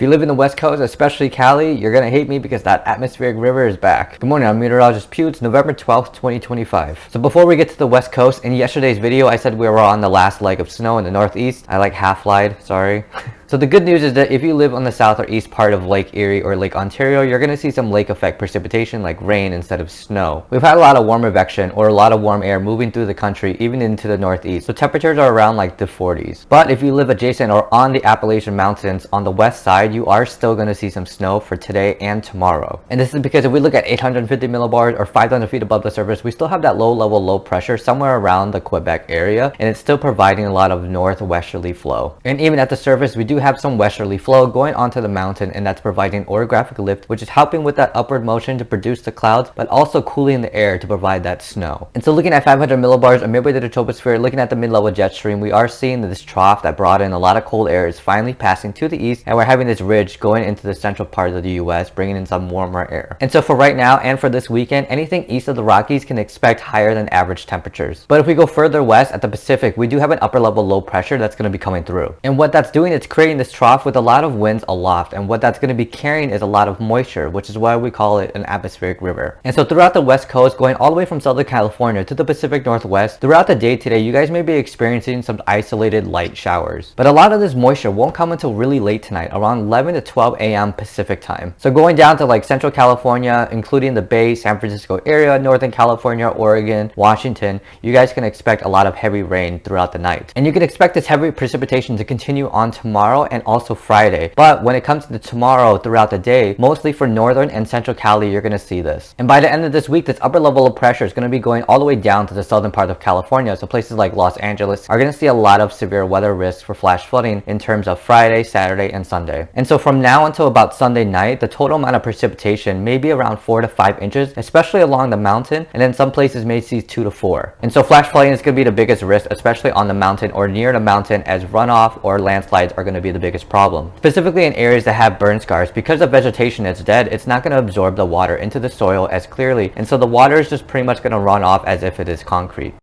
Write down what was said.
If you live in the West Coast, especially Cali, you're gonna hate me because that atmospheric river is back. Good morning, I'm meteorologist Pew. It's November 12th, 2025. So before we get to the West Coast, in yesterday's video, I said we were on the last leg of snow in the Northeast. I like half lied, sorry. So the good news is that if you live on the south or east part of Lake Erie or Lake Ontario, you're going to see some lake effect precipitation like rain instead of snow. We've had a lot of warm advection or a lot of warm air moving through the country, even into the Northeast. So temperatures are around like the 40s. But if you live adjacent or on the Appalachian Mountains on the west side, you are still going to see some snow for today and tomorrow. And this is because if we look at 850 millibars or 500 feet above the surface, we still have that low level low pressure somewhere around the Quebec area, and it's still providing a lot of northwesterly flow. And even at the surface, we do have some westerly flow going onto the mountain, and that's providing orographic lift, which is helping with that upward motion to produce the clouds, but also cooling the air to provide that snow. And so looking at 500 millibars or midway to the troposphere, looking at the mid-level jet stream, we are seeing that this trough that brought in a lot of cold air is finally passing to the east, and we're having this ridge going into the central part of the US, bringing in some warmer air. And so for right now and for this weekend, anything east of the Rockies can expect higher than average temperatures. But if we go further west at the Pacific, we do have an upper level low pressure that's going to be coming through. And what that's doing is creating this trough with a lot of winds aloft, and what that's going to be carrying is a lot of moisture, which is why we call it an atmospheric river. And so throughout the west coast, going all the way from Southern California to the Pacific Northwest, throughout the day today, you guys may be experiencing some isolated light showers. But a lot of this moisture won't come until really late tonight, around 11 to 12 a.m. Pacific time. So going down to like Central California, including the Bay, San Francisco area, Northern California, Oregon, Washington, you guys can expect a lot of heavy rain throughout the night. And you can expect this heavy precipitation to continue on tomorrow and also Friday. But when it comes to tomorrow throughout the day, mostly for northern and central Cali, you're going to see this. And by the end of this week, this upper level of pressure is going to be going all the way down to the southern part of California. So places like Los Angeles are going to see a lot of severe weather risks for flash flooding in terms of Friday, Saturday, and Sunday. And so from now until about Sunday night, the total amount of precipitation may be around 4 to 5 inches, especially along the mountain, and then some places may see 2 to 4. And so flash flooding is going to be the biggest risk, especially on the mountain or near the mountain, as runoff or landslides are going to be the biggest problem. Specifically in areas that have burn scars, because the vegetation is dead, it's not going to absorb the water into the soil as clearly, and so the water is just pretty much going to run off as if it is concrete.